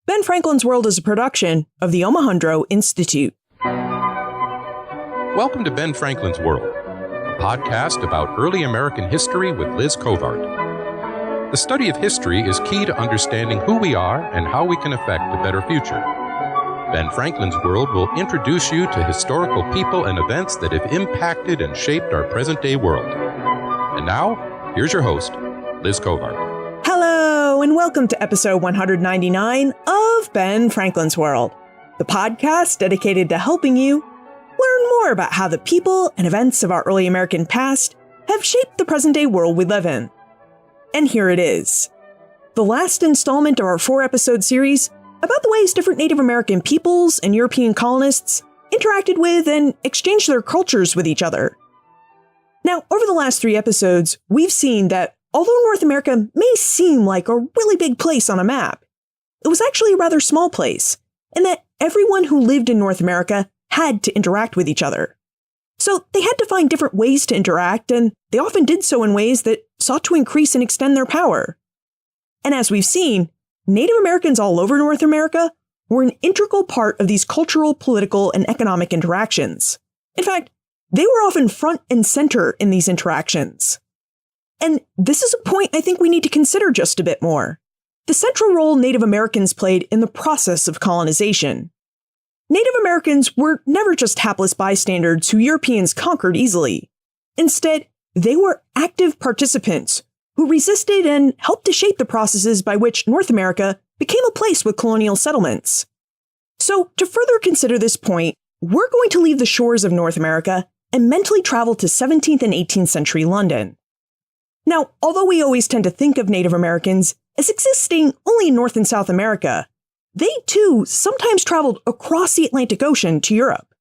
Ben Franklin's World is a production of the Omohundro Institute. Welcome to Ben Franklin's World, a podcast about early American history with Liz Covart. The study of history is key to understanding who we are and how we can affect a better future. Ben Franklin's World will introduce you to historical people and events that have impacted and shaped our present-day world. And now, here's your host, Liz Covart. Hello, and welcome to episode 199 of Ben Franklin's World, the podcast dedicated to helping you learn more about how the people and events of our early American past have shaped the present-day world we live in. And here it is, the last installment of our 4-episode series about the ways different Native American peoples and European colonists interacted with and exchanged their cultures with each other. Now, over the last 3 episodes, we've seen that although North America may seem like a really big place on a map, it was actually a rather small place, and that everyone who lived in North America had to interact with each other. So they had to find different ways to interact, and they often did so in ways that sought to increase and extend their power. And as we've seen, Native Americans all over North America were an integral part of these cultural, political, and economic interactions. In fact, they were often front and center in these interactions. And this is a point I think we need to consider just a bit more. The central role Native Americans played in the process of colonization. Native Americans were never just hapless bystanders who Europeans conquered easily. Instead, they were active participants who resisted and helped to shape the processes by which North America became a place with colonial settlements. So, to further consider this point, we're going to leave the shores of North America and mentally travel to 17th and 18th century London. Now, although we always tend to think of Native Americans as existing only in North and South America, they too sometimes traveled across the Atlantic Ocean to Europe.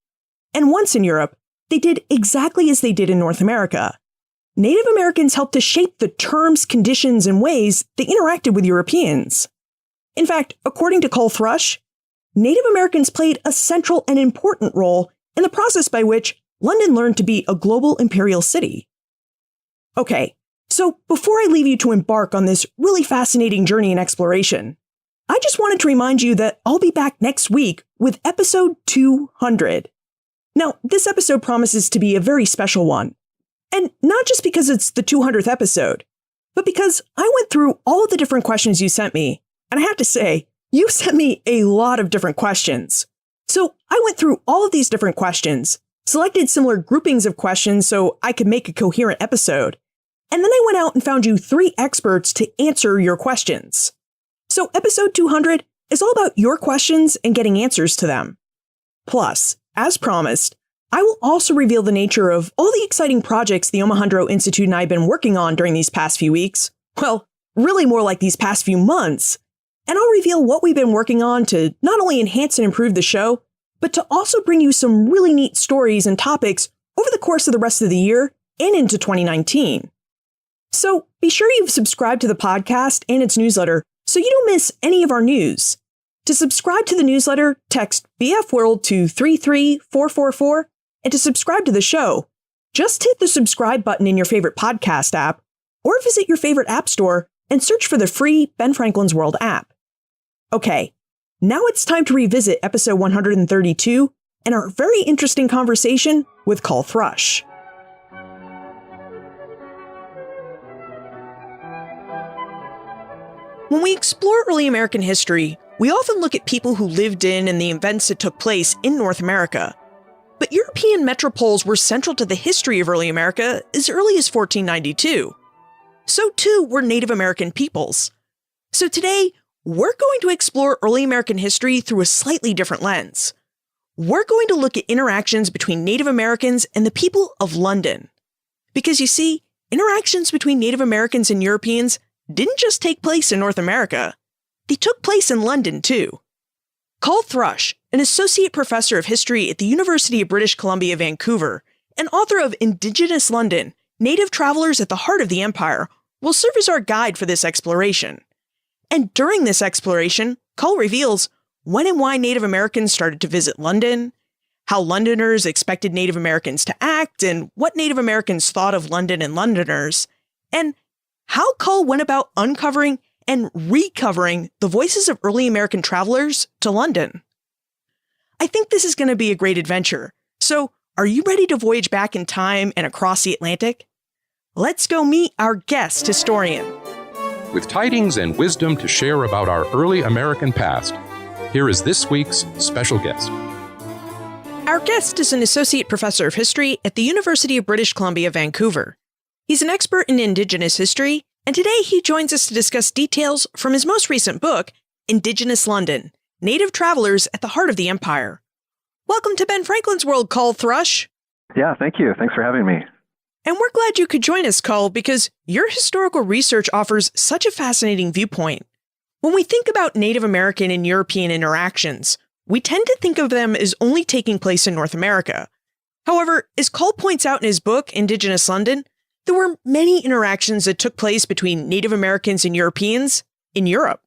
And once in Europe, they did exactly as they did in North America. Native Americans helped to shape the terms, conditions, and ways they interacted with Europeans. In fact, according to Coll Thrush, Native Americans played a central and important role in the process by which London learned to be a global imperial city. Okay. So before I leave you to embark on this really fascinating journey and exploration, I just wanted to remind you that I'll be back next week with episode 200. Now, this episode promises to be a very special one. And not just because it's the 200th episode, but because I went through all of the different questions you sent me. And I have to say, you sent me a lot of different questions. So I went through all of these different questions, selected similar groupings of questions so I could make a coherent episode. And then I went out and found you 3 experts to answer your questions. So episode 200 is all about your questions and getting answers to them. Plus, as promised, I will also reveal the nature of all the exciting projects the Omohundro Institute and I have been working on during these past few weeks. Well, really more like these past few months. And I'll reveal what we've been working on to not only enhance and improve the show, but to also bring you some really neat stories and topics over the course of the rest of the year and into 2019. So be sure you've subscribed to the podcast and its newsletter so you don't miss any of our news. To subscribe to the newsletter, text BFWorld to 33444, and to subscribe to the show, just hit the subscribe button in your favorite podcast app, or visit your favorite app store and search for the free Ben Franklin's World app. Okay, now it's time to revisit episode 132 and our very interesting conversation with Coll Thrush. When we explore early American history, we often look at people who lived in and the events that took place in North America. But European metropoles were central to the history of early America as early as 1492. So too were Native American peoples. So today, we're going to explore early American history through a slightly different lens. We're going to look at interactions between Native Americans and the people of London. Because you see, interactions between Native Americans and Europeans didn't just take place in North America. They took place in London, too. Coll Thrush, an associate professor of history at the University of British Columbia, Vancouver, and author of Indigenous London, Native Travelers at the Heart of the Empire, will serve as our guide for this exploration. And during this exploration, Coll reveals when and why Native Americans started to visit London, how Londoners expected Native Americans to act, and what Native Americans thought of London and Londoners, and how Coll went about uncovering and recovering the voices of early American travelers to London. I think this is going to be a great adventure. So, are you ready to voyage back in time and across the Atlantic? Let's go meet our guest historian. With tidings and wisdom to share about our early American past, here is this week's special guest. Our guest is an associate professor of history at the University of British Columbia, Vancouver. He's an expert in Indigenous history, and today he joins us to discuss details from his most recent book, Indigenous London, Native Travelers at the Heart of the Empire. Welcome to Ben Franklin's World, Coll Thrush. Yeah, thank you. Thanks for having me. And we're glad you could join us, Coll, because your historical research offers such a fascinating viewpoint. When we think about Native American and European interactions, we tend to think of them as only taking place in North America. However, as Coll points out in his book, Indigenous London, there were many interactions that took place between Native Americans and Europeans in Europe.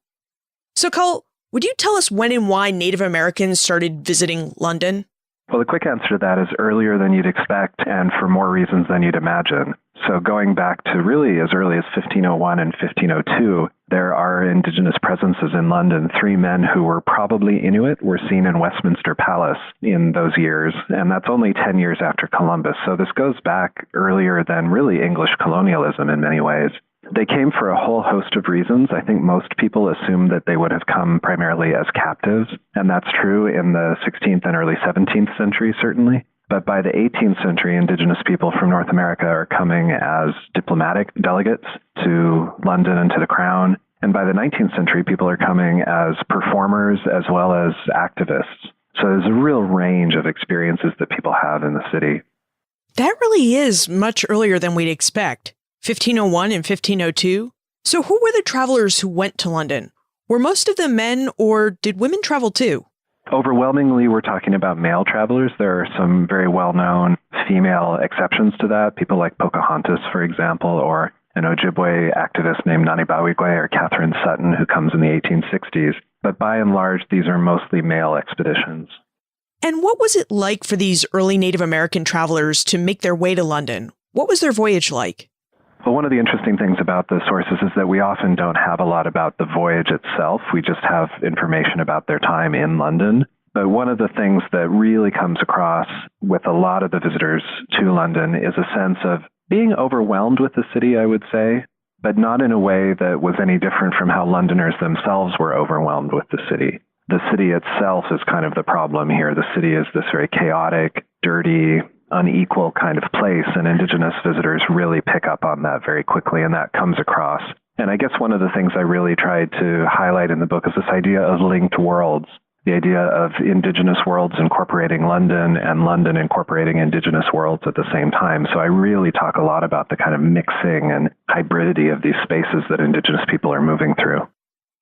So, Coll, would you tell us when and why Native Americans started visiting London? Well, the quick answer to that is earlier than you'd expect and for more reasons than you'd imagine. So going back to really as early as 1501 and 1502, there are Indigenous presences in London. 3 men who were probably Inuit were seen in Westminster Palace in those years, and that's only 10 years after Columbus. So this goes back earlier than really English colonialism in many ways. They came for a whole host of reasons. I think most people assume that they would have come primarily as captives, and that's true in the 16th and early 17th century, certainly. But by the 18th century, Indigenous people from North America are coming as diplomatic delegates to London and to the Crown. And by the 19th century, people are coming as performers as well as activists. So there's a real range of experiences that people have in the city. That really is much earlier than we'd expect. 1501 and 1502. So who were the travelers who went to London? Were most of them men, or did women travel too? Overwhelmingly, we're talking about male travelers. There are some very well-known female exceptions to that, people like Pocahontas, for example, or an Ojibwe activist named Nani Bawigwe or Catherine Sutton, who comes in the 1860s. But by and large, these are mostly male expeditions. And what was it like for these early Native American travelers to make their way to London? What was their voyage like? Well, one of the interesting things about the sources is that we often don't have a lot about the voyage itself. We just have information about their time in London. But one of the things that really comes across with a lot of the visitors to London is a sense of being overwhelmed with the city, I would say, but not in a way that was any different from how Londoners themselves were overwhelmed with the city. The city itself is kind of the problem here. The city is this very chaotic, dirty, unequal kind of place, and Indigenous visitors really pick up on that very quickly, and that comes across. And I guess one of the things I really tried to highlight in the book is this idea of linked worlds, the idea of Indigenous worlds incorporating London and London incorporating Indigenous worlds at the same time. So I really talk a lot about the kind of mixing and hybridity of these spaces that Indigenous people are moving through.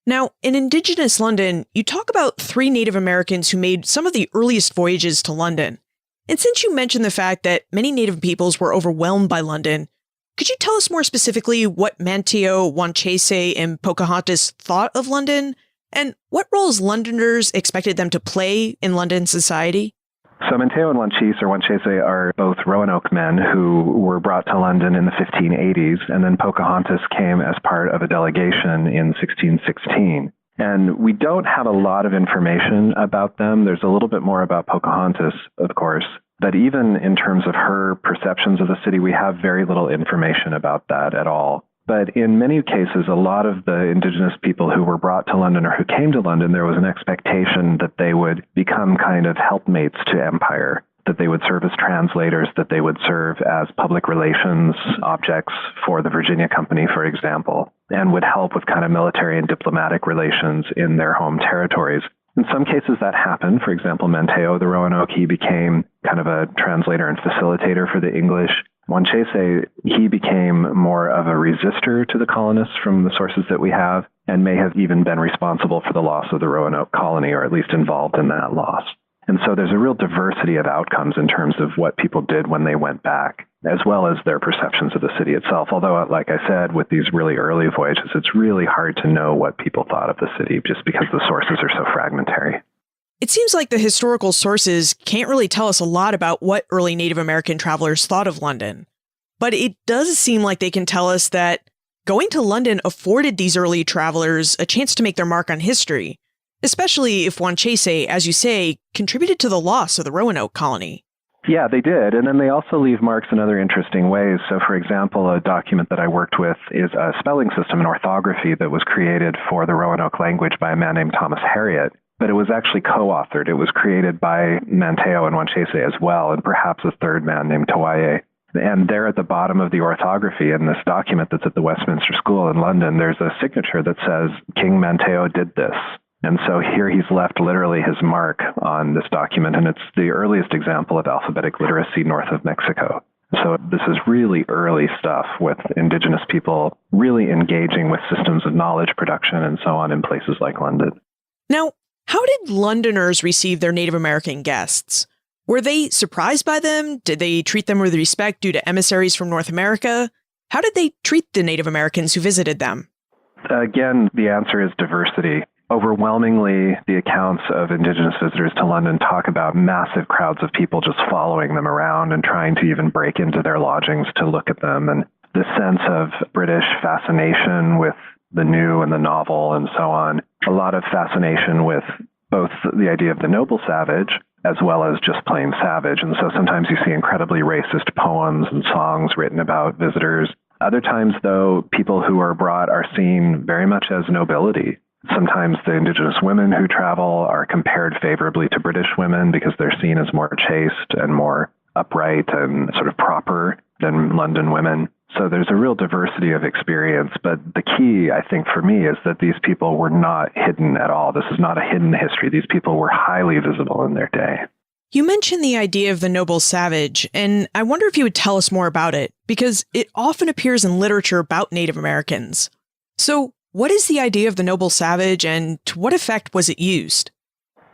Now, in Indigenous London, you talk about 3 Native Americans who made some of the earliest voyages to London. And since you mentioned the fact that many Native peoples were overwhelmed by London, could you tell us more specifically what Manteo, Wanchese, and Pocahontas thought of London, and what roles Londoners expected them to play in London society? So Manteo and Wanchese are both Roanoke men who were brought to London in the 1580s, and then Pocahontas came as part of a delegation in 1616. And we don't have a lot of information about them. There's a little bit more about Pocahontas, of course. But even in terms of her perceptions of the city, we have very little information about that at all. But in many cases, a lot of the Indigenous people who were brought to London or who came to London, there was an expectation that they would become kind of helpmates to empire, that they would serve as translators, that they would serve as public relations objects for the Virginia Company, for example, and would help with kind of military and diplomatic relations in their home territories. In some cases that happened. For example, Manteo, the Roanoke, he became kind of a translator and facilitator for the English. Wanchese, he became more of a resistor to the colonists from the sources that we have, and may have even been responsible for the loss of the Roanoke colony, or at least involved in that loss. And so there's a real diversity of outcomes in terms of what people did when they went back, as well as their perceptions of the city itself. Although, like I said, with these really early voyages, it's really hard to know what people thought of the city just because the sources are so fragmentary. It seems like the historical sources can't really tell us a lot about what early Native American travelers thought of London. But it does seem like they can tell us that going to London afforded these early travelers a chance to make their mark on history, especially if Wanchese, as you say, contributed to the loss of the Roanoke colony. Yeah, they did. And then they also leave marks in other interesting ways. So, for example, a document that I worked with is a spelling system and orthography that was created for the Roanoke language by a man named Thomas Harriot. But it was actually co-authored. It was created by Manteo and Wanchese as well, and perhaps a third man named Tawaye. And there at the bottom of the orthography in this document that's at the Westminster School in London, there's a signature that says, King Manteo did this. And so here he's left literally his mark on this document, and it's the earliest example of alphabetic literacy north of Mexico. So this is really early stuff with Indigenous people really engaging with systems of knowledge production and so on in places like London. Now, how did Londoners receive their Native American guests? Were they surprised by them? Did they treat them with respect due to emissaries from North America? How did they treat the Native Americans who visited them? Again, the answer is diversity. Overwhelmingly, the accounts of Indigenous visitors to London talk about massive crowds of people just following them around and trying to even break into their lodgings to look at them. And the sense of British fascination with the new and the novel and so on. A lot of fascination with both the idea of the noble savage as well as just plain savage. And so sometimes you see incredibly racist poems and songs written about visitors. Other times, though, people who are brought are seen very much as nobility. Sometimes the Indigenous women who travel are compared favorably to British women because they're seen as more chaste and more upright and sort of proper than London women. So there's a real diversity of experience. But the key, I think, for me is that these people were not hidden at all. This is not a hidden history. These people were highly visible in their day. You mentioned the idea of the noble savage, and I wonder if you would tell us more about it, because it often appears in literature about Native Americans. So what is the idea of the noble savage, and to what effect was it used?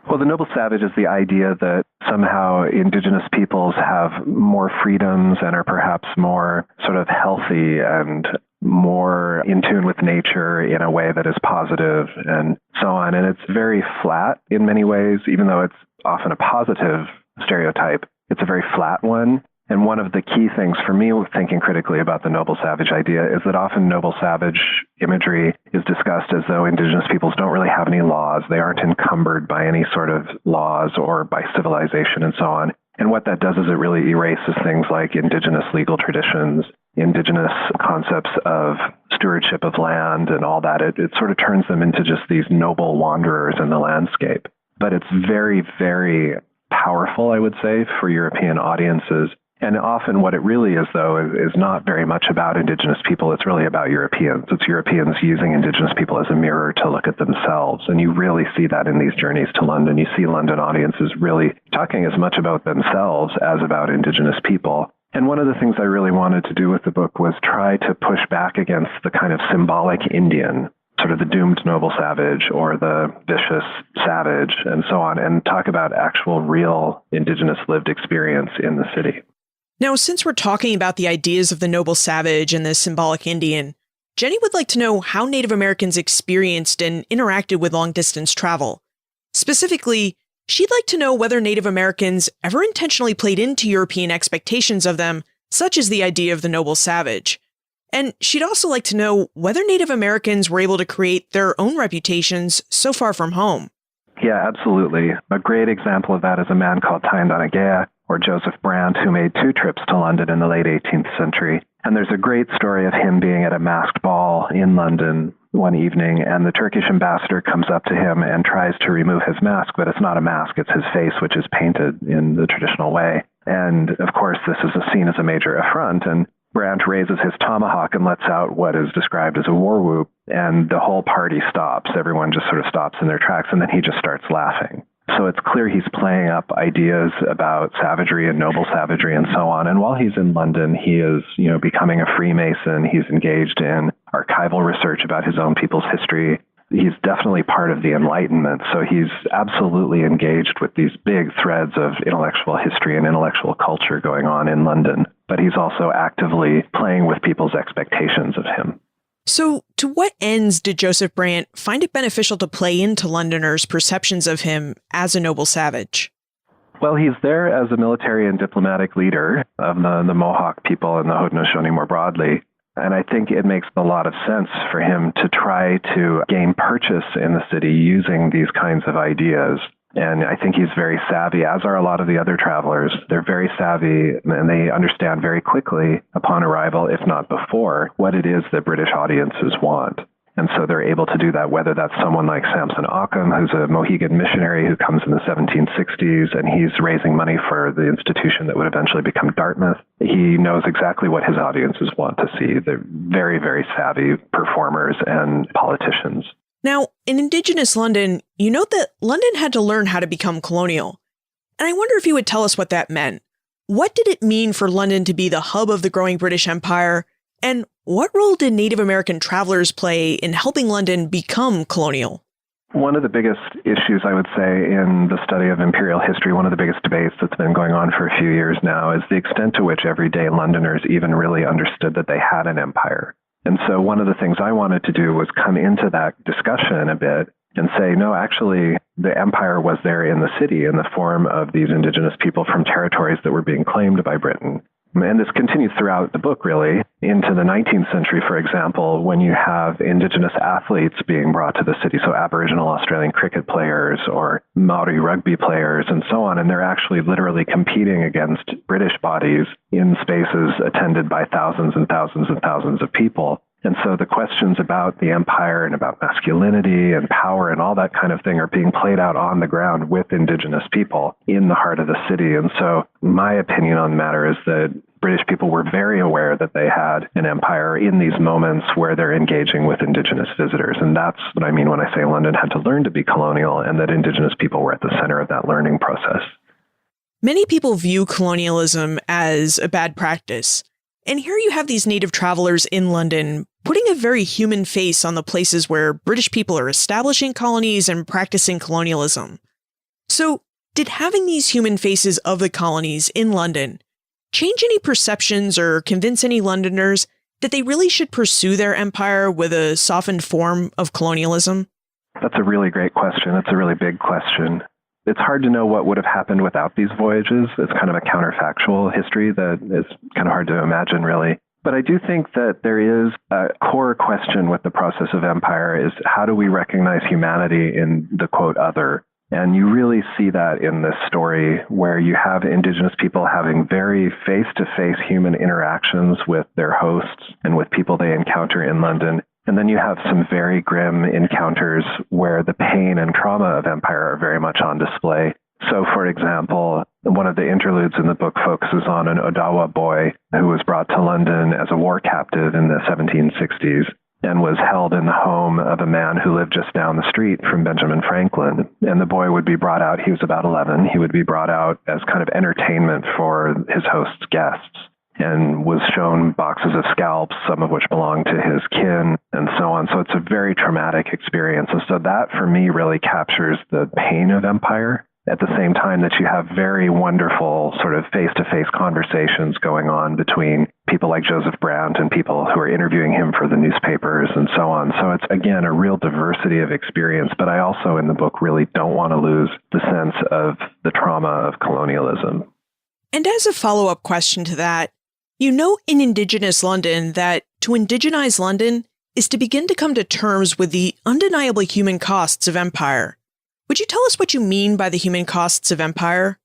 Well, the noble savage is the idea that somehow Indigenous peoples have more freedoms and are perhaps more sort of healthy and more in tune with nature in a way that is positive and so on. And it's very flat in many ways, even though it's often a positive stereotype. It's a very flat one. And one of the key things for me with thinking critically about the noble savage idea is that often noble savage imagery is discussed as though Indigenous peoples don't really have any laws. They aren't encumbered by any sort of laws or by civilization and so on. And what that does is it really erases things like Indigenous legal traditions, Indigenous concepts of stewardship of land and all that. It sort of turns them into just these noble wanderers in the landscape. But it's very, very powerful, I would say, for European audiences. And often what it really is, though, is not very much about Indigenous people. It's really about Europeans. It's Europeans using Indigenous people as a mirror to look at themselves. And you really see that in these journeys to London. You see London audiences really talking as much about themselves as about Indigenous people. And one of the things I really wanted to do with the book was try to push back against the kind of symbolic Indian, sort of the doomed noble savage or the vicious savage and so on, and talk about actual real Indigenous lived experience in the city. Now, since we're talking about the ideas of the noble savage and the symbolic Indian, Jenny would like to know how Native Americans experienced and interacted with long-distance travel. Specifically, she'd like to know whether Native Americans ever intentionally played into European expectations of them, such as the idea of the noble savage. And she'd also like to know whether Native Americans were able to create their own reputations so far from home. Yeah, absolutely. A great example of that is a man called Tyndonegea, or Joseph Brant, who made 2 trips to London in the late 18th century. And there's a great story of him being at a masked ball in London one evening, and the Turkish ambassador comes up to him and tries to remove his mask, but it's not a mask, it's his face, which is painted in the traditional way. And of course, this is seen as a major affront, and Brant raises his tomahawk and lets out what is described as a war whoop, and the whole party stops. Everyone just sort of stops in their tracks, and then he just starts laughing. So it's clear he's playing up ideas about savagery and noble savagery and so on. And while he's in London, he is, becoming a Freemason. He's engaged in archival research about his own people's history. He's definitely part of the Enlightenment. So he's absolutely engaged with these big threads of intellectual history and intellectual culture going on in London. But he's also actively playing with people's expectations of him. So, to what ends did Joseph Brant find it beneficial to play into Londoners' perceptions of him as a noble savage? Well, he's there as a military and diplomatic leader of the Mohawk people and the Haudenosaunee more broadly. And I think it makes a lot of sense for him to try to gain purchase in the city using these kinds of ideas. And I think he's very savvy, as are a lot of the other travelers. They're very savvy, and they understand very quickly upon arrival, if not before, what it is that British audiences want. And so they're able to do that, whether that's someone like Samson Akamai, who's a Mohegan missionary who comes in the 1760s, and he's raising money for the institution that would eventually become Dartmouth. He knows exactly what his audiences want to see. They're very, very savvy performers and politicians. Now, in Indigenous London, you note that London had to learn how to become colonial. And I wonder if you would tell us what that meant. What did it mean for London to be the hub of the growing British Empire? And what role did Native American travelers play in helping London become colonial? One of the biggest issues, I would say, in the study of imperial history, one of the biggest debates that's been going on for a few years now, is the extent to which everyday Londoners even really understood that they had an empire. And so one of the things I wanted to do was come into that discussion a bit and say, no, actually, the empire was there in the city in the form of these indigenous people from territories that were being claimed by Britain. And this continues throughout the book, really, into the 19th century, for example, when you have Indigenous athletes being brought to the city, so Aboriginal Australian cricket players or Maori rugby players and so on, and they're actually literally competing against British bodies in spaces attended by thousands and thousands and thousands of people. And so the questions about the empire and about masculinity and power and all that kind of thing are being played out on the ground with Indigenous people in the heart of the city. And so my opinion on the matter is that British people were very aware that they had an empire in these moments where they're engaging with Indigenous visitors. And that's what I mean when I say London had to learn to be colonial and that Indigenous people were at the center of that learning process. Many people view colonialism as a bad practice. And here you have these native travelers in London putting a very human face on the places where British people are establishing colonies and practicing colonialism. So, did having these human faces of the colonies in London change any perceptions or convince any Londoners that they really should pursue their empire with a softened form of colonialism? That's a really great question. It's a really big question. It's hard to know what would have happened without these voyages. It's kind of a counterfactual history that is kind of hard to imagine, really. But I do think that there is a core question with the process of empire is how do we recognize humanity in the, quote, other? And you really see that in this story where you have Indigenous people having very face-to-face human interactions with their hosts and with people they encounter in London. And then you have some very grim encounters where the pain and trauma of empire are very much on display. So, for example, one of the interludes in the book focuses on an Odawa boy who was brought to London as a war captive in the 1760s and was held in the home of a man who lived just down the street from Benjamin Franklin. And the boy would be brought out, he was about 11, he would be brought out as kind of entertainment for his host's guests and was shown boxes of scalps, some of which belonged to his kin and so on. So it's a very traumatic experience. And so that for me really captures the pain of empire. At the same time that you have very wonderful sort of face-to-face conversations going on between people like Joseph Brant and people who are interviewing him for the newspapers and so on. So it's, again, a real diversity of experience. But I also, in the book, really don't want to lose the sense of the trauma of colonialism. And as a follow-up question to that, you note in Indigenous London that to indigenize London is to begin to come to terms with the undeniable human costs of empire. Would you tell us what you mean by the human costs of empire?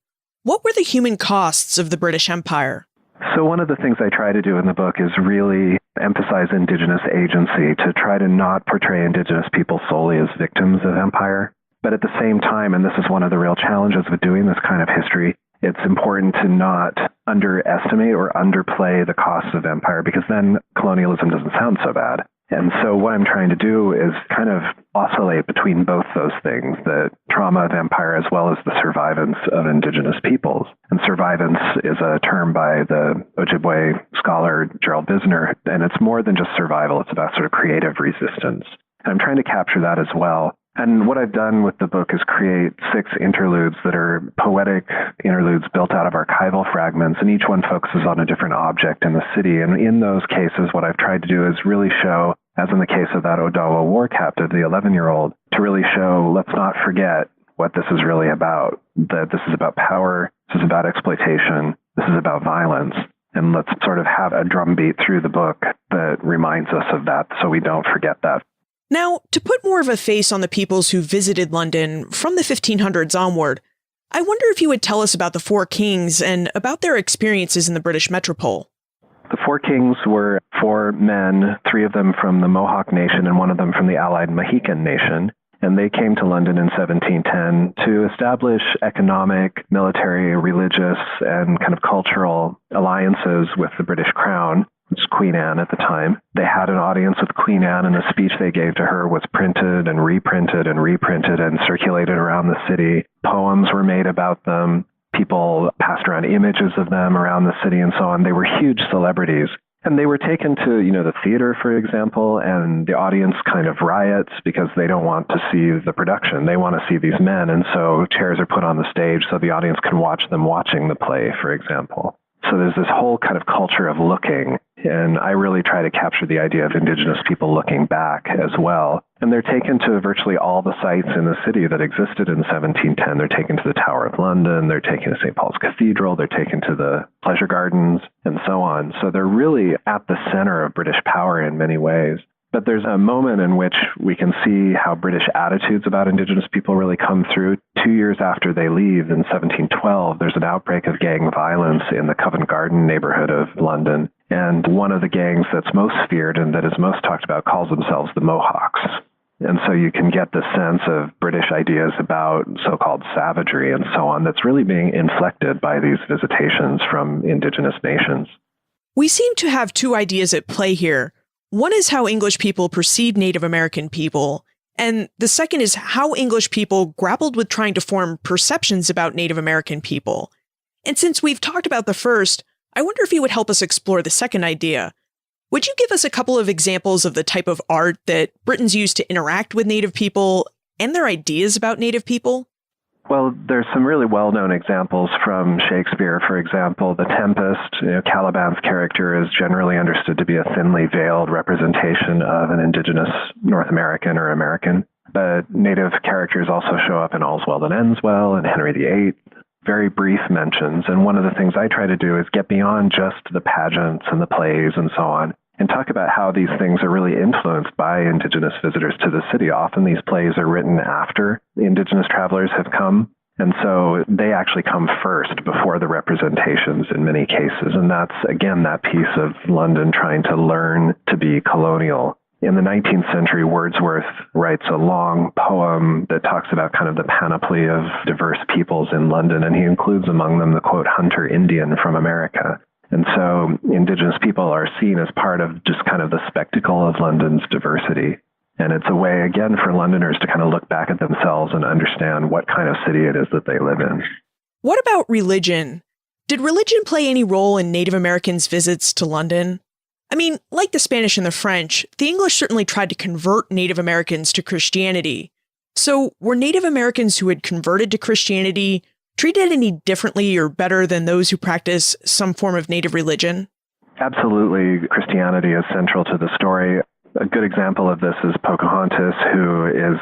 What were the human costs of the British Empire? So one of the things I try to do in the book is really emphasize Indigenous agency, to try to not portray Indigenous people solely as victims of empire. But at the same time, and this is one of the real challenges with doing this kind of history, it's important to not underestimate or underplay the costs of empire, because then colonialism doesn't sound so bad. And so what I'm trying to do is kind of oscillate between both those things, the trauma of empire as well as the survivance of Indigenous peoples. And survivance is a term by the Ojibwe scholar Gerald Bisner, and it's more than just survival. It's about sort of creative resistance. And I'm trying to capture that as well. And what I've done with the book is create 6 interludes that are poetic interludes built out of archival fragments, and each one focuses on a different object in the city. And in those cases, what I've tried to do is really show, as in the case of that Odawa war captive, the 11-year-old, to really show, let's not forget what this is really about, that this is about power, this is about exploitation, this is about violence. And let's sort of have a drumbeat through the book that reminds us of that so we don't forget that. Now, to put more of a face on the peoples who visited London from the 1500s onward, I wonder if you would tell us about the Four Kings and about their experiences in the British metropole. The Four Kings were four men, three of them from the Mohawk Nation and one of them from the allied Mohican Nation. And they came to London in 1710 to establish economic, military, religious, and kind of cultural alliances with the British Crown. It was Queen Anne at the time. They had an audience with Queen Anne, and the speech they gave to her was printed and reprinted and circulated around the city. Poems were made about them. People passed around images of them around the city and so on. They were huge celebrities. And they were taken to, the theater, for example, and the audience kind of riots because they don't want to see the production. They want to see these men. And so chairs are put on the stage so the audience can watch them watching the play, for example. So there's this whole kind of culture of looking. And I really try to capture the idea of Indigenous people looking back as well. And they're taken to virtually all the sites in the city that existed in 1710. They're taken to the Tower of London, they're taken to St. Paul's Cathedral, they're taken to the pleasure gardens, and so on. So they're really at the center of British power in many ways. But there's a moment in which we can see how British attitudes about Indigenous people really come through. 2 years after they leave, in 1712, there's an outbreak of gang violence in the Covent Garden neighborhood of London. And one of the gangs that's most feared and that is most talked about calls themselves the Mohawks. And so you can get the sense of British ideas about so-called savagery and so on that's really being inflected by these visitations from Indigenous nations. We seem to have two ideas at play here. One is how English people perceive Native American people, and the second is how English people grappled with trying to form perceptions about Native American people. And since we've talked about the first, I wonder if you would help us explore the second idea. Would you give us a couple of examples of the type of art that Britons used to interact with Native people and their ideas about Native people? Well, there's some really well-known examples from Shakespeare. For example, The Tempest, Caliban's character is generally understood to be a thinly veiled representation of an Indigenous North American or American. But Native characters also show up in All's Well That Ends Well and Henry VIII. Very brief mentions. And one of the things I try to do is get beyond just the pageants and the plays and so on, and talk about how these things are really influenced by Indigenous visitors to the city. Often these plays are written after the Indigenous travelers have come, and so they actually come first before the representations in many cases. And that's, again, that piece of London trying to learn to be colonial. In the 19th century, Wordsworth writes a long poem that talks about kind of the panoply of diverse peoples in London, and he includes among them the, quote, hunter Indian from America. And so Indigenous people are seen as part of just kind of the spectacle of London's diversity. And it's a way, again, for Londoners to kind of look back at themselves and understand what kind of city it is that they live in. What about religion? Did religion play any role in Native Americans' visits to London? I mean, like the Spanish and the French, the English certainly tried to convert Native Americans to Christianity. So were Native Americans who had converted to Christianity treated any differently or better than those who practice some form of native religion? Absolutely. Christianity is central to the story. A good example of this is Pocahontas, who is,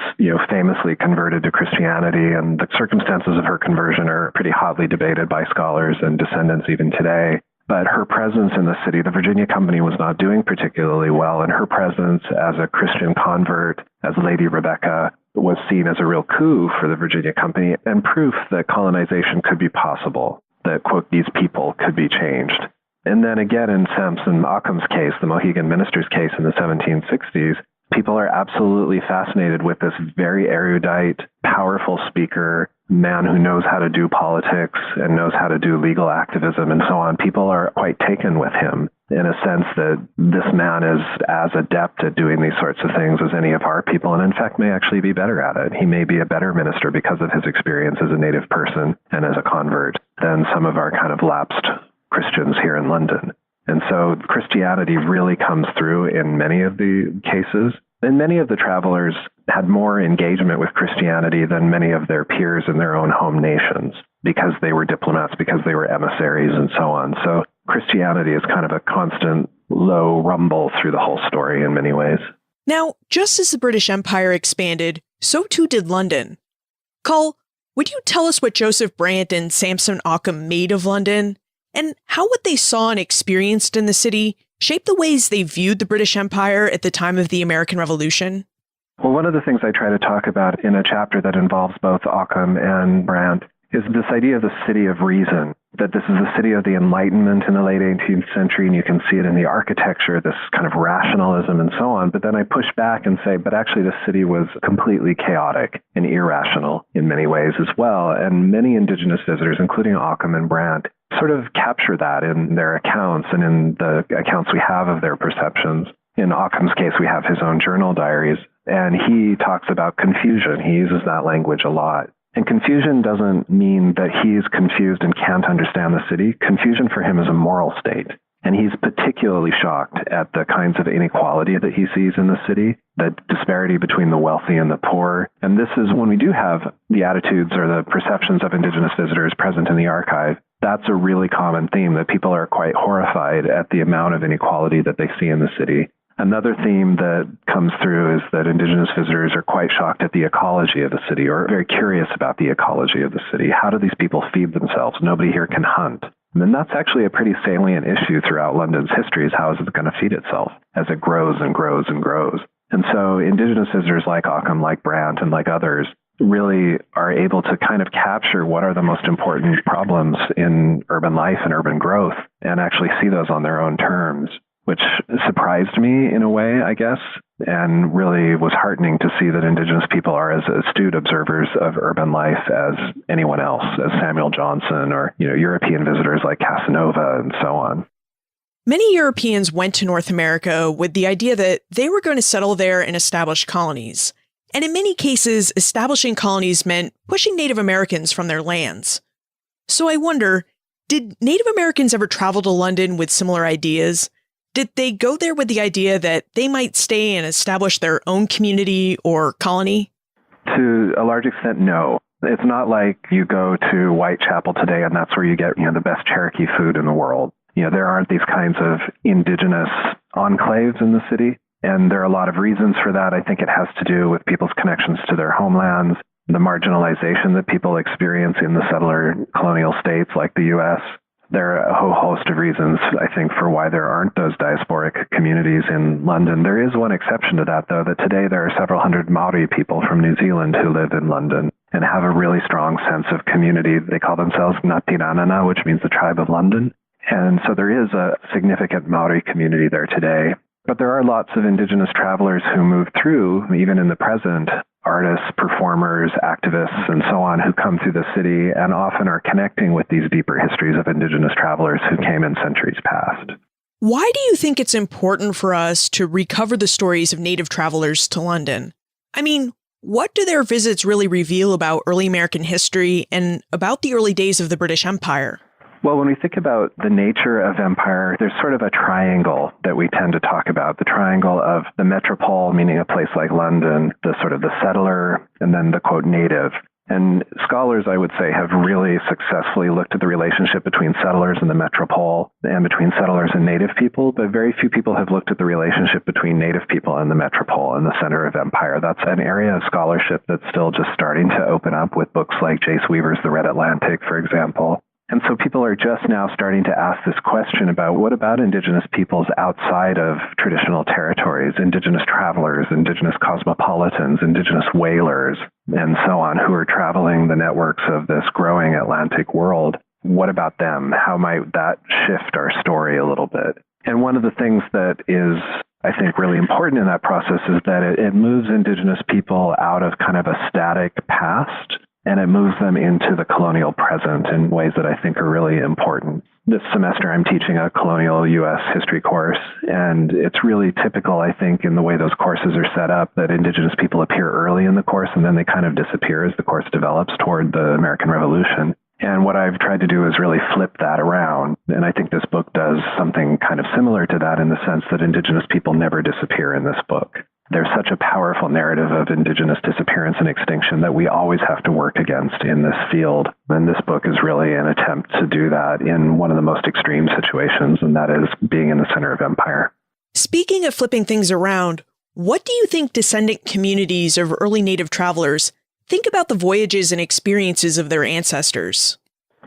famously converted to Christianity, and the circumstances of her conversion are pretty hotly debated by scholars and descendants even today. But her presence in the city, the Virginia Company was not doing particularly well, and her presence as a Christian convert, as Lady Rebecca, was seen as a real coup for the Virginia Company and proof that colonization could be possible, that, quote, these people could be changed. And then again, in Samson Akamai's case, the Mohegan minister's case in the 1760s, people are absolutely fascinated with this very erudite, powerful speaker, man who knows how to do politics and knows how to do legal activism and so on. People are quite taken with him in a sense that this man is as adept at doing these sorts of things as any of our people, and in fact may actually be better at it. He may be a better minister because of his experience as a native person and as a convert than some of our kind of lapsed Christians here in London. And so Christianity really comes through in many of the cases. And many of the travelers had more engagement with Christianity than many of their peers in their own home nations because they were diplomats, because they were emissaries, and so on. So Christianity is kind of a constant low rumble through the whole story in many ways. Now, just as the British Empire expanded, so too did London. Coll, would you tell us what Joseph Brant and Samson Akamai made of London? and how what they saw and experienced in the city shaped the ways they viewed the British Empire at the time of the American Revolution? Well, one of the things I try to talk about in a chapter that involves both Occam and Brant is this idea of the city of reason, that this is the city of the Enlightenment in the late 18th century, and you can see it in the architecture, this kind of rationalism and so on. But then I push back and say, but actually the city was completely chaotic and irrational in many ways as well. And many Indigenous visitors, including Occam and Brant, sort of capture that in their accounts and in the accounts we have of their perceptions. In Occam's case, we have his own journal diaries, and he talks about confusion. He uses that language a lot. And confusion doesn't mean that he's confused and can't understand the city. Confusion for him is a moral state. And he's particularly shocked at the kinds of inequality that he sees in the city, the disparity between the wealthy and the poor. And this is when we do have the attitudes or the perceptions of Indigenous visitors present in the archive. That's a really common theme, that people are quite horrified at the amount of inequality that they see in the city. Another theme that comes through is that Indigenous visitors are quite shocked at the ecology of the city, or very curious about the ecology of the city. How do these people feed themselves? Nobody here can hunt. And that's actually a pretty salient issue throughout London's history, is how is it going to feed itself as it grows and grows and grows. And so Indigenous visitors like Occam, like Brant, and like others really are able to kind of capture what are the most important problems in urban life and urban growth, and actually see those on their own terms, which surprised me in a way, I guess, and really was heartening to see that Indigenous people are as astute observers of urban life as anyone else, as Samuel Johnson or, European visitors like Casanova and so on. Many Europeans went to North America with the idea that they were going to settle there and establish colonies. And in many cases, establishing colonies meant pushing Native Americans from their lands. So I wonder, did Native Americans ever travel to London with similar ideas? Did they go there with the idea that they might stay and establish their own community or colony? To a large extent, no. It's not like you go to Whitechapel today and that's where you get, the best Cherokee food in the world. There aren't these kinds of indigenous enclaves in the city. And there are a lot of reasons for that. I think it has to do with people's connections to their homelands, the marginalization that people experience in the settler colonial states like the U.S. There are a whole host of reasons, I think, for why there aren't those diasporic communities in London. There is one exception to that, though, that today there are several hundred Maori people from New Zealand who live in London and have a really strong sense of community. They call themselves Ngāti which means the tribe of London. And so there is a significant Maori community there today. But there are lots of Indigenous travelers who move through, even in the present, artists, performers, activists, and so on, who come through the city and often are connecting with these deeper histories of Indigenous travelers who came in centuries past. Why do you think it's important for us to recover the stories of Native travelers to London? I mean, what do their visits really reveal about early American history and about the early days of the British Empire? Well, when we think about the nature of empire, there's sort of a triangle that we tend to talk about. The triangle of the metropole, meaning a place like London, the sort of the settler, and then the, quote, native. And scholars, I would say, have really successfully looked at the relationship between settlers and the metropole and between settlers and native people, but very few people have looked at the relationship between native people and the metropole and the center of empire. That's an area of scholarship that's still just starting to open up with books like Jace Weaver's The Red Atlantic, for example. And so people are just now starting to ask this question about what about Indigenous peoples outside of traditional territories, Indigenous travelers, Indigenous cosmopolitans, Indigenous whalers, and so on, who are traveling the networks of this growing Atlantic world. What about them? How might that shift our story a little bit? And one of the things that is, I think, really important in that process is that it moves Indigenous people out of kind of a static past, and it moves them into the colonial present in ways that I think are really important. This semester, I'm teaching a colonial U.S. history course, and it's really typical, I think, in the way those courses are set up, that Indigenous people appear early in the course, and then they kind of disappear as the course develops toward the American Revolution. And what I've tried to do is really flip that around. And I think this book does something kind of similar to that in the sense that Indigenous people never disappear in this book. There's such a powerful narrative of Indigenous disappearance and extinction that we always have to work against in this field. And this book is really an attempt to do that in one of the most extreme situations, and that is being in the center of empire. Speaking of flipping things around, what do you think descendant communities of early Native travelers think about the voyages and experiences of their ancestors?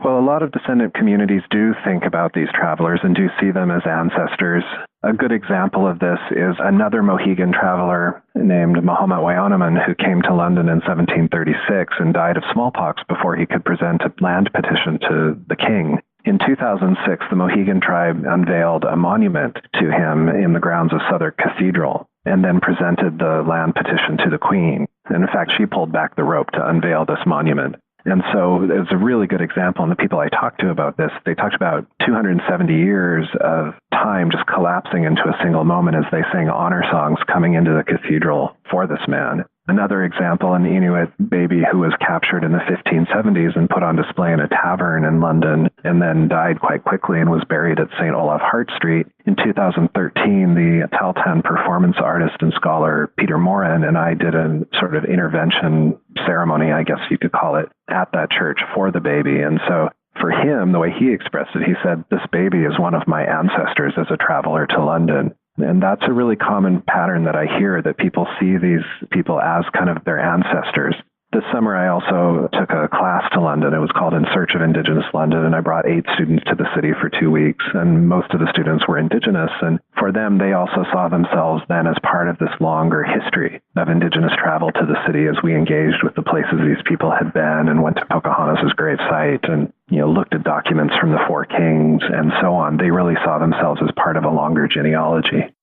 Well, a lot of descendant communities do think about these travelers and do see them as ancestors. A good example of this is another Mohegan traveler named Mahomet Wainaman, who came to London in 1736 and died of smallpox before he could present a land petition to the king. In 2006, the Mohegan tribe unveiled a monument to him in the grounds of Southwark Cathedral and then presented the land petition to the Queen. And in fact, she pulled back the rope to unveil this monument. And so it was a really good example. And the people I talked to about this, they talked about 270 years of time just collapsing into a single moment as they sang honor songs coming into the cathedral for this man. Another example, an Inuit baby who was captured in the 1570s and put on display in a tavern in London and then died quite quickly and was buried at St. Olaf Hart Street. In 2013, the Tahltan performance artist and scholar Peter Moran and I did a sort of intervention ceremony, I guess you could call it, at that church for the baby. And so for him, the way he expressed it, he said, "This baby is one of my ancestors as a traveler to London." And that's a really common pattern that I hear, that people see these people as kind of their ancestors. This summer, I also took a class to London. It was called In Search of Indigenous London, and I brought 8 students to the city for 2 weeks, and most of the students were Indigenous. And for them, they also saw themselves then as part of this longer history of Indigenous travel to the city as we engaged with the places these people had been and went to Pocahontas' gravesite and looked at documents from the Four Kings and so on. They really saw themselves as part of a longer genealogy.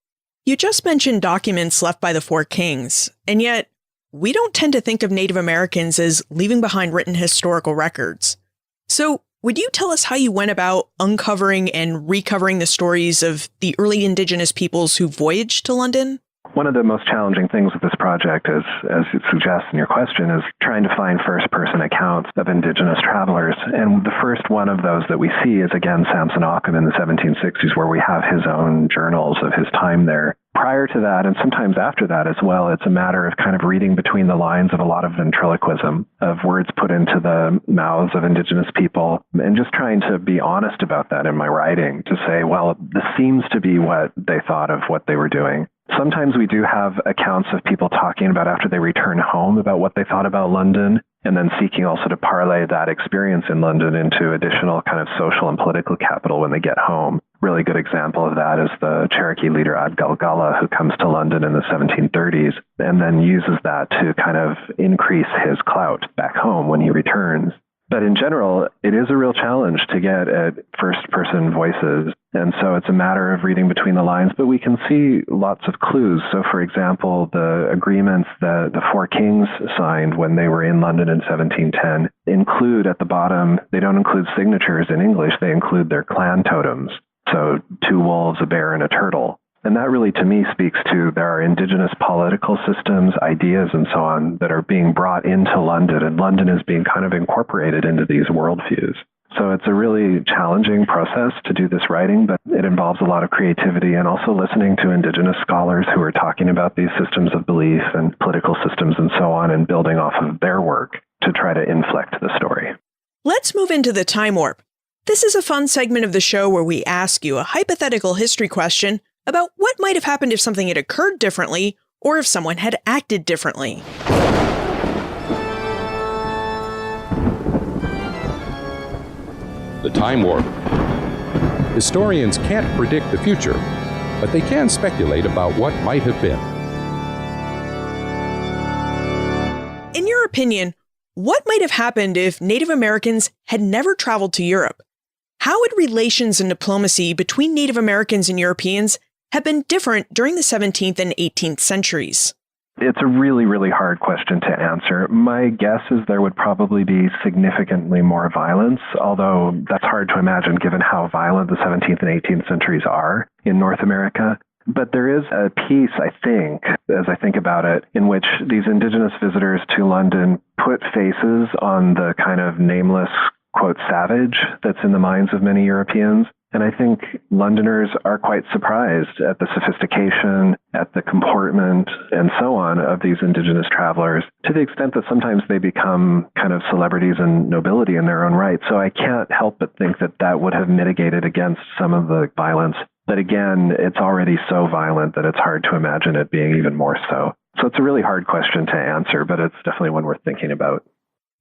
You just mentioned documents left by the Four Kings, and yet we don't tend to think of Native Americans as leaving behind written historical records. So would you tell us how you went about uncovering and recovering the stories of the early Indigenous peoples who voyaged to London? One of the most challenging things with this project, as it suggests in your question, is trying to find first-person accounts of Indigenous travelers. And the first one of those that we see is, again, Samson Akamai in the 1760s, where we have his own journals of his time there. Prior to that, and sometimes after that as well, it's a matter of kind of reading between the lines of a lot of ventriloquism, of words put into the mouths of Indigenous people, and just trying to be honest about that in my writing, to say, well, this seems to be what they thought of what they were doing. Sometimes we do have accounts of people talking about after they return home about what they thought about London, and then seeking also to parlay that experience in London into additional kind of social and political capital when they get home. Really good example of that is the Cherokee leader Adgal Gullah, who comes to London in the 1730s and then uses that to kind of increase his clout back home when he returns. But in general, it is a real challenge to get at first-person voices. And so it's a matter of reading between the lines, but we can see lots of clues. So, for example, the agreements that the Four Kings signed when they were in London in 1710 include at the bottom, they don't include signatures in English, they include their clan totems. So 2 wolves, a bear, and a turtle. And that really, to me, speaks to there are Indigenous political systems, ideas, and so on that are being brought into London, and London is being kind of incorporated into these worldviews. So it's a really challenging process to do this writing, but it involves a lot of creativity and also listening to Indigenous scholars who are talking about these systems of belief and political systems and so on, and building off of their work to try to inflect the story. Let's move into the time warp. This is a fun segment of the show where we ask you a hypothetical history question about what might have happened if something had occurred differently or if someone had acted differently. The time warp. Historians can't predict the future, but they can speculate about what might have been. In your opinion, what might have happened if Native Americans had never traveled to Europe? How would relations and diplomacy between Native Americans and Europeans have been different during the 17th and 18th centuries? It's a really, really hard question to answer. My guess is there would probably be significantly more violence, although that's hard to imagine given how violent the 17th and 18th centuries are in North America. But there is a piece, I think, as I think about it, in which these Indigenous visitors to London put faces on the kind of nameless, quote, savage that's in the minds of many Europeans. And I think Londoners are quite surprised at the sophistication, at the comportment, and so on of these Indigenous travelers, to the extent that sometimes they become kind of celebrities and nobility in their own right. So I can't help but think that that would have mitigated against some of the violence. But again, it's already so violent that it's hard to imagine it being even more so. So it's a really hard question to answer, but it's definitely one worth thinking about.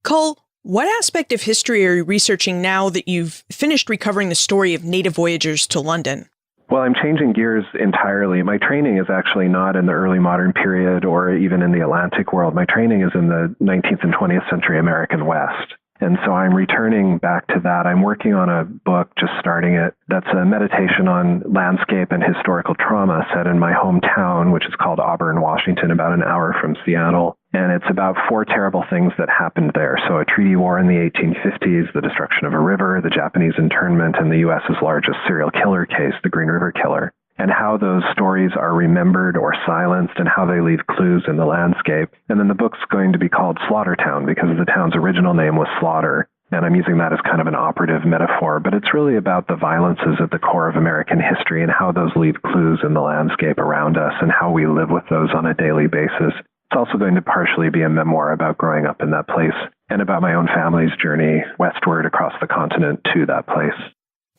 Coll, What aspect of history are you researching now that you've finished recovering the story of native voyagers to London? Well, I'm changing gears entirely. My training is actually not in the early modern period or even in the Atlantic world. My training is in the 19th and 20th century American West. And so I'm returning back to that. I'm working on a book, just starting it, that's a meditation on landscape and historical trauma set in my hometown, which is called Auburn, Washington, about an hour from Seattle. And it's about 4 terrible things that happened there. So a treaty war in the 1850s, the destruction of a river, the Japanese internment, and the U.S.'s largest serial killer case, the Green River Killer, and how those stories are remembered or silenced and how they leave clues in the landscape. And then the book's going to be called Slaughtertown because the town's original name was Slaughter. And I'm using that as kind of an operative metaphor, but it's really about the violences at the core of American history and how those leave clues in the landscape around us and how we live with those on a daily basis. It's also going to partially be a memoir about growing up in that place and about my own family's journey westward across the continent to that place.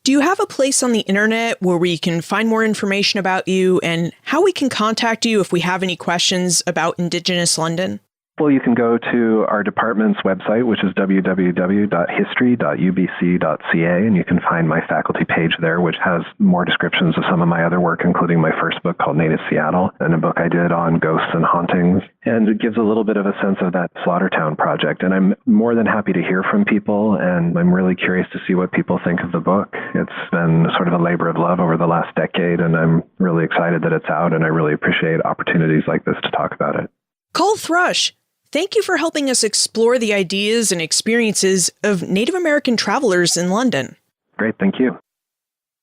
Do you have a place on the internet where we can find more information about you and how we can contact you if we have any questions about Indigenous London? Well, you can go to our department's website, which is www.history.ubc.ca, and you can find my faculty page there, which has more descriptions of some of my other work, including my first book called Native Seattle, and a book I did on ghosts and hauntings. And it gives a little bit of a sense of that Slaughtertown project. And I'm more than happy to hear from people, and I'm really curious to see what people think of the book. It's been sort of a labor of love over the last decade, and I'm really excited that it's out, and I really appreciate opportunities like this to talk about it. Coll Thrush, thank you for helping us explore the ideas and experiences of Native American travelers in London. Great, thank you.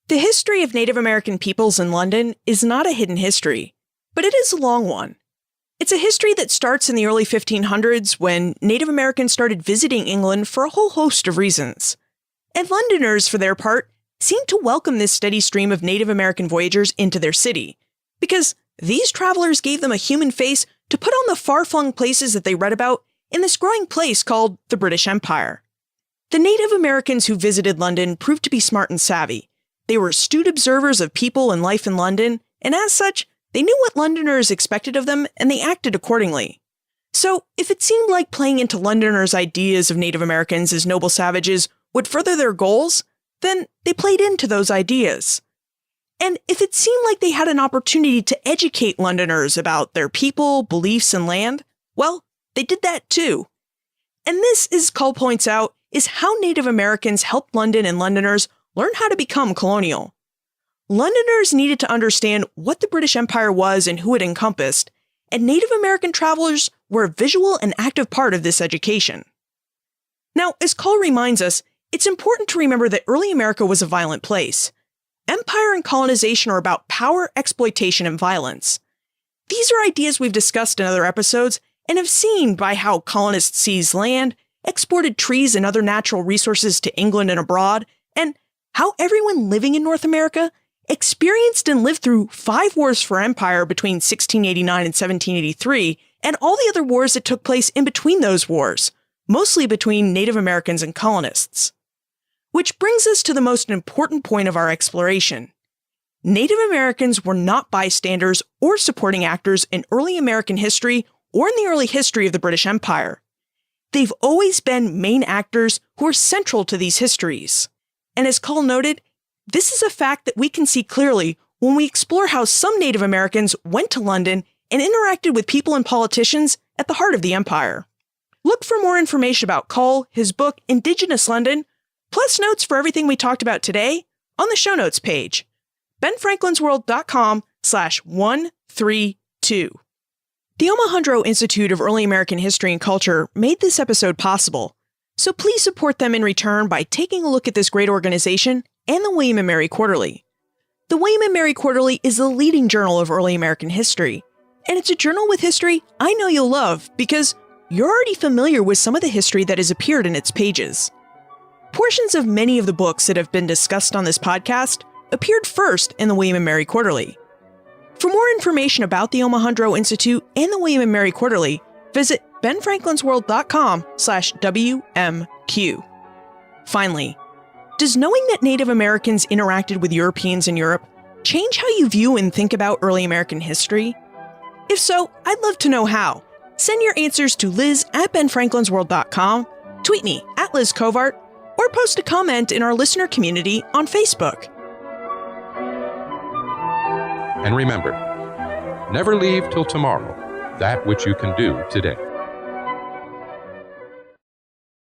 The history of Native American peoples in London is not a hidden history, but it is a long one. It's a history that starts in the early 1500s when Native Americans started visiting England for a whole host of reasons. And Londoners, for their part, seemed to welcome this steady stream of Native American voyagers into their city, because these travelers gave them a human face to put on the far-flung places that they read about in this growing place called the British Empire. The Native Americans who visited London proved to be smart and savvy. They were astute observers of people and life in London, and as such, they knew what Londoners expected of them, and they acted accordingly. So, if it seemed like playing into Londoners' ideas of Native Americans as noble savages would further their goals, then they played into those ideas. And if it seemed like they had an opportunity to educate Londoners about their people, beliefs, and land, well, they did that too. And this, as Coll points out, is how Native Americans helped London and Londoners learn how to become colonial. Londoners needed to understand what the British Empire was and who it encompassed, and Native American travelers were a visual and active part of this education. Now, as Coll reminds us, it's important to remember that early America was a violent place. Empire and colonization are about power, exploitation, and violence. These are ideas we've discussed in other episodes and have seen by how colonists seized land, exported trees and other natural resources to England and abroad, and how everyone living in North America experienced and lived through 5 wars for empire between 1689 and 1783, and all the other wars that took place in between those wars, mostly between Native Americans and colonists. Which brings us to the most important point of our exploration. Native Americans were not bystanders or supporting actors in early American history or in the early history of the British Empire. They've always been main actors who are central to these histories. And as Coll noted, this is a fact that we can see clearly when we explore how some Native Americans went to London and interacted with people and politicians at the heart of the empire. Look for more information about Coll, his book, Indigenous London, plus notes for everything we talked about today on the show notes page, benfranklinsworld.com/132. The Omohundro Institute of Early American History and Culture made this episode possible, so please support them in return by taking a look at this great organization and the William and Mary Quarterly. The William and Mary Quarterly is the leading journal of early American history, and it's a journal with history I know you'll love because you're already familiar with some of the history that has appeared in its pages. Portions of many of the books that have been discussed on this podcast appeared first in the William and Mary Quarterly. For more information about the Omohundro Institute and the William and Mary Quarterly, visit benfranklinsworld.com/WMQ. Finally, does knowing that Native Americans interacted with Europeans in Europe change how you view and think about early American history? If so, I'd love to know how. Send your answers to Liz at benfranklinsworld.com, tweet me at Liz Covart, or post a comment in our listener community on Facebook. And remember, never leave till tomorrow that which you can do today.